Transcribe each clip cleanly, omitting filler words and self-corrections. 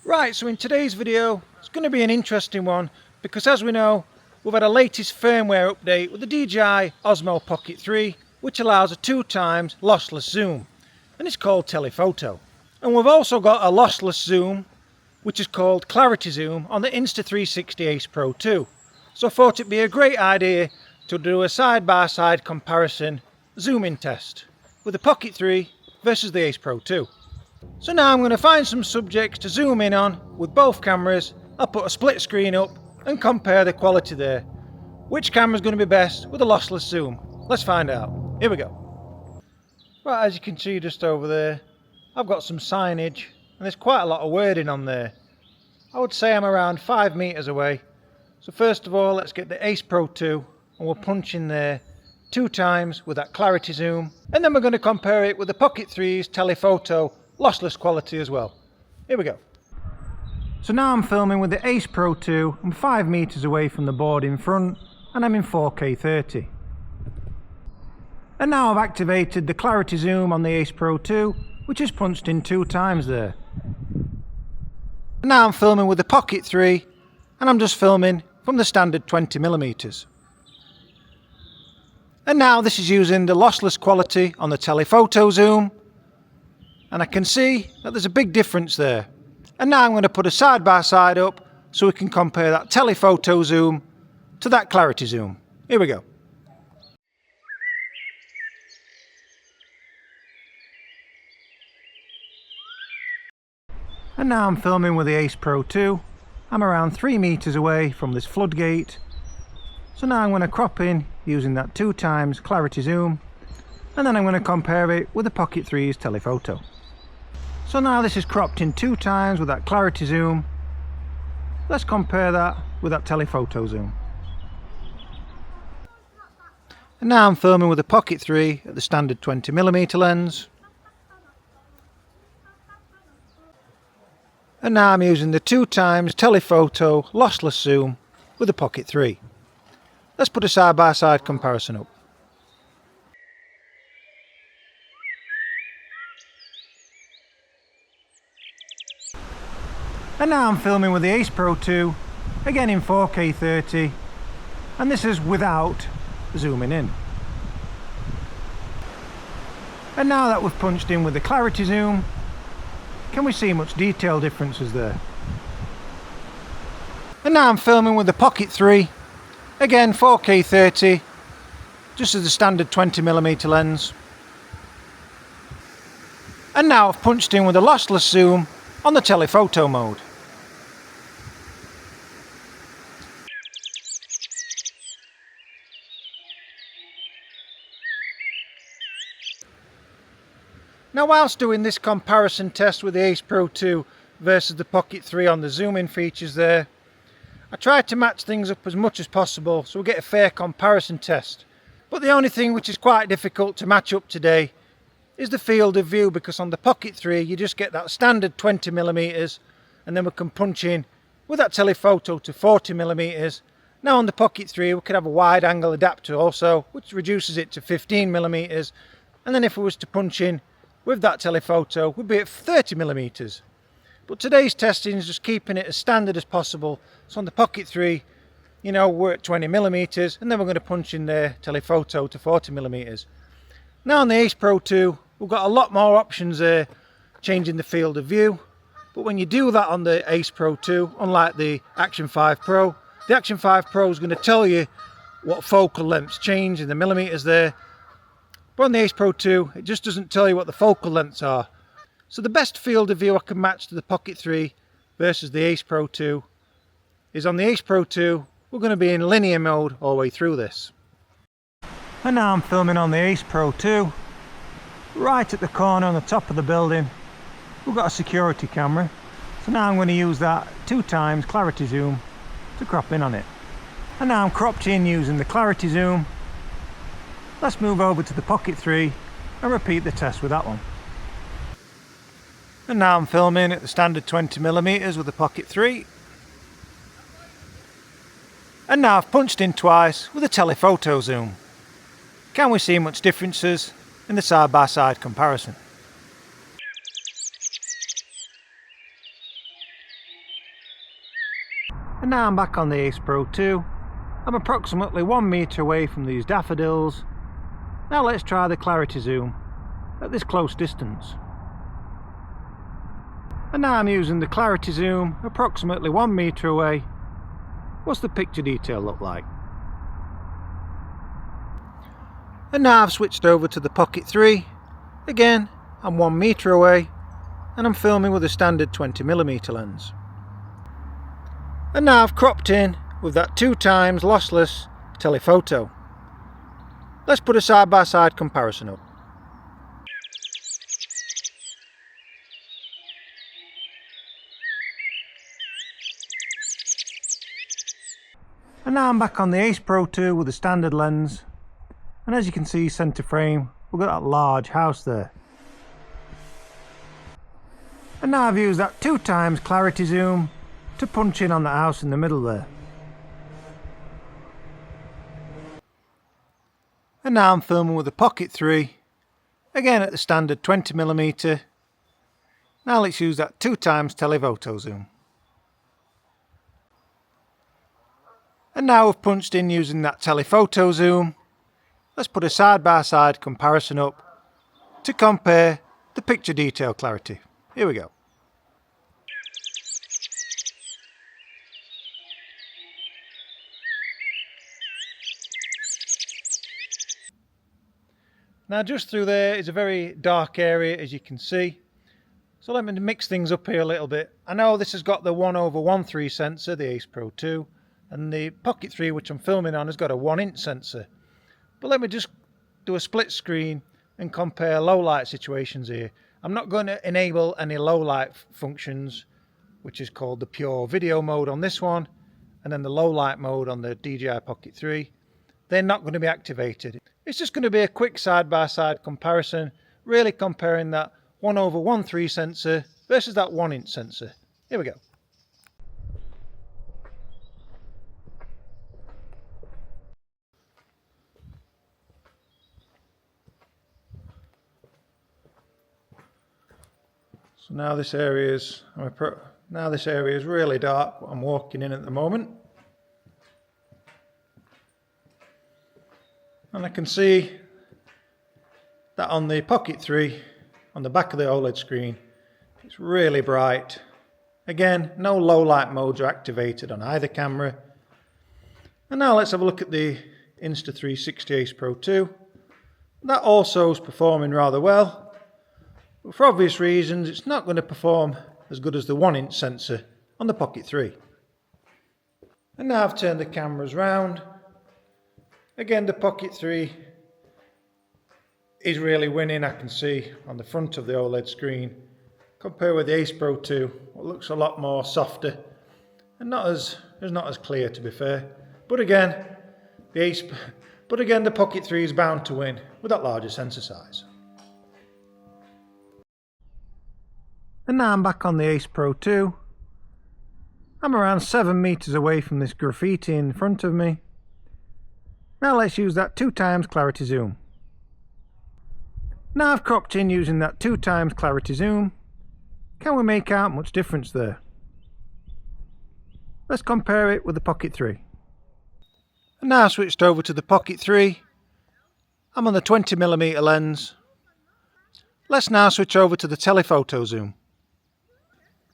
Right, so in today's video, it's going to be an interesting one because as we know, we've had a latest firmware update with the DJI Osmo Pocket 3, which allows a 2x lossless zoom, and it's called Tele Photo. And we've also got a lossless zoom, which is called Clarity Zoom on the Insta360 Ace Pro 2. So I thought it'd be a great idea to do a side-by-side comparison zoom-in test with the Pocket 3 versus the Ace Pro 2. So now I'm going to find some subjects to zoom in on with both cameras. I'll put a split screen up and compare the quality there. Which camera is going to be best with a lossless zoom? Let's find out. Here we go. Right, as you can see just over there, I've got some signage and there's quite a lot of wording on there. I would say I'm around 5 meters away. So first of all, let's get the Ace Pro 2 and we'll punch in there 2x with that clarity zoom, and then we're going to compare it with the Pocket 3's Tele Photo lossless quality as well. Here we go. So now I'm filming with the Ace Pro 2. I'm 5 meters away from the board in front and I'm in 4K 30. And now I've activated the clarity zoom on the Ace Pro 2, which is punched in 2x there. And now I'm filming with the Pocket 3 and I'm just filming from the standard 20mm. And now this is using the lossless quality on the Tele Photo zoom. And I can see that there's a big difference there. And now I'm going to put a side by side up so we can compare that Tele Photo zoom to that clarity zoom. Here we go. And now I'm filming with the Ace Pro 2. I'm around 3 meters away from this floodgate. So now I'm going to crop in using that 2x clarity zoom. And then I'm going to compare it with the Pocket 3's Tele Photo. So now this is cropped in 2x with that clarity zoom. Let's compare that with that Tele Photo zoom. And now I'm filming with the Pocket 3 at the standard 20mm lens. And now I'm using the 2x Tele Photo lossless zoom with the Pocket 3. Let's put a side-by-side comparison up. And now I'm filming with the Ace Pro 2, again in 4K 30, and this is without zooming in. And now that we've punched in with the clarity zoom, can we see much detail differences there? And now I'm filming with the Pocket 3, again 4K 30, just as the standard 20mm lens. And now I've punched in with a lossless zoom on the Tele Photo mode. Now whilst doing this comparison test with the Ace Pro 2 versus the Pocket 3 on the zoom-in features there, I tried to match things up as much as possible so we get a fair comparison test. But the only thing which is quite difficult to match up today is the field of view, because on the Pocket 3 you just get that standard 20mm and then we can punch in with that Tele Photo to 40mm. Now on the Pocket 3 we could have a wide angle adapter also, which reduces it to 15mm, and then if we was to punch in with that Tele Photo we'd be at 30mm. But today's testing is just keeping it as standard as possible. So on the Pocket 3, you know, we're at 20mm and then we're going to punch in there Tele Photo to 40mm. Now on the Ace Pro 2 we've got a lot more options there, changing the field of view. But when you do that on the Ace Pro 2, unlike the Action 5 Pro, the Action 5 Pro is going to tell you what focal lengths change in the millimeters there. But on the Ace Pro 2, it just doesn't tell you what the focal lengths are. So the best field of view I can match to the Pocket 3 versus the Ace Pro 2 is on the Ace Pro 2, we're going to be in linear mode all the way through this. And now I'm filming on the Ace Pro 2. Right at the corner on the top of the building, we've got a security camera. So now I'm going to use that 2x clarity zoom to crop in on it. And now I'm cropped in using the clarity zoom. Let's move over to the Pocket 3 and repeat the test with that one. And now I'm filming at the standard 20mm with the Pocket 3. And now I've punched in twice with a Tele Photo zoom. Can we see much differences in the side-by-side comparison? And now I'm back on the Ace Pro 2. I'm approximately 1 metre away from these daffodils. Now let's try the clarity zoom at this close distance. And now I'm using the clarity zoom approximately 1 metre away. What's the picture detail look like? And now I've switched over to the Pocket 3. Again, I'm 1 metre away and I'm filming with a standard 20mm lens. And now I've cropped in with that 2x lossless Tele Photo. Let's put a side-by-side comparison up. And now I'm back on the Ace Pro 2 with a standard lens, and as you can see, centre frame, we've got that large house there. And now I've used that 2x clarity zoom to punch in on the house in the middle there. And now I'm filming with the Pocket 3, again at the standard 20mm. Now let's use that 2x Tele Photo zoom. And now we've punched in using that Tele Photo zoom. Let's put a side-by-side comparison up to compare the picture detail clarity. Here we go. Now just through there is a very dark area, as you can see. So let me mix things up here a little bit. I know this has got the 1/1.3 sensor, the Ace Pro 2, and the Pocket 3, which I'm filming on, has got a 1" sensor. But let me just do a split screen and compare low light situations here. I'm not going to enable any low light functions, which is called the pure video mode on this one, and then the low light mode on the DJI Pocket 3. They're not going to be activated. It's just going to be a quick side-by-side comparison, really comparing that 1/1.3 sensor versus that 1" sensor. Here we go. So now this area is really dark. I'm walking in at the moment, and I can see that on the Pocket 3, on the back of the OLED screen, it's really bright. Again, no low light modes are activated on either camera. And now let's have a look at the Insta360 Ace Pro 2. That also is performing rather well. But for obvious reasons, it's not going to perform as good as the 1" sensor on the Pocket 3. And now I've turned the cameras round. Again, the Pocket 3 is really winning, I can see on the front of the OLED screen, compared with the Ace Pro 2, what looks a lot more softer and not as clear, to be fair. But again, the Pocket 3 is bound to win with that larger sensor size. And now I'm back on the Ace Pro 2. I'm around 7 meters away from this graffiti in front of me. Now let's use that 2x clarity zoom. Now I've cropped in using that 2x clarity zoom. Can we make out much difference there? Let's compare it with the Pocket 3. And now I've switched over to the Pocket 3. I'm on the 20mm lens. Let's now switch over to the Tele Photo zoom.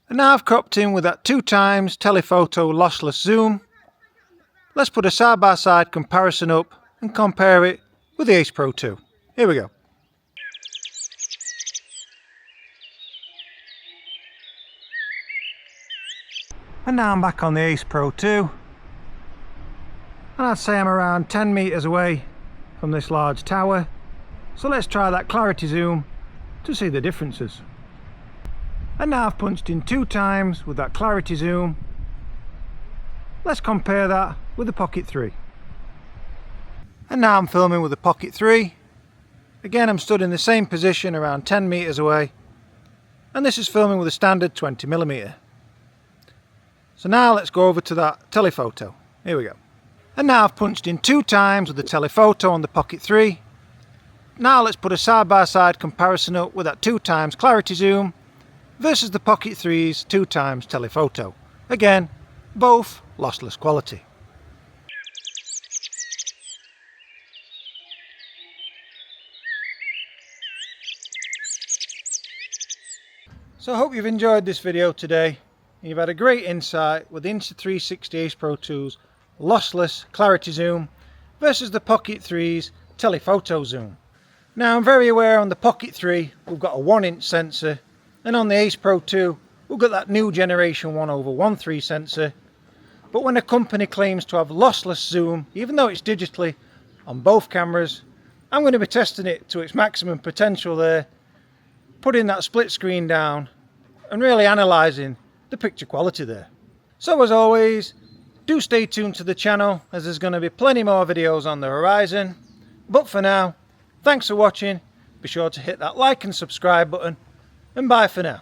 And now I've cropped in with that 2x Tele Photo lossless zoom. Let's put a side-by-side comparison up and compare it with the Ace Pro 2. Here we go. And now I'm back on the Ace Pro 2. And I'd say I'm around 10 meters away from this large tower. So let's try that clarity zoom to see the differences. And now I've punched in 2x with that clarity zoom. Let's compare that with the Pocket 3. And now I'm filming with the Pocket 3. Again, I'm stood in the same position around 10 meters away. And this is filming with a standard 20mm. So now let's go over to that Tele Photo. Here we go. And now I've punched in 2x with the Tele Photo on the Pocket 3. Now let's put a side-by-side comparison up with that 2x clarity zoom versus the Pocket 3's 2x Tele Photo. Again, both lossless quality. So I hope you've enjoyed this video today. You've had a great insight with the Insta360 Ace Pro 2's lossless clarity zoom versus the Pocket 3's telephoto zoom. Now I'm very aware on the Pocket 3 we've got a 1" sensor, and on the Ace Pro 2 we've got that new generation 1/1.3 sensor. But when a company claims to have lossless zoom, even though it's digitally on both cameras, I'm going to be testing it to its maximum potential there, putting that split screen down and really analysing the picture quality there. So as always, do stay tuned to the channel as there's going to be plenty more videos on the horizon. But for now, thanks for watching, be sure to hit that like and subscribe button, and bye for now.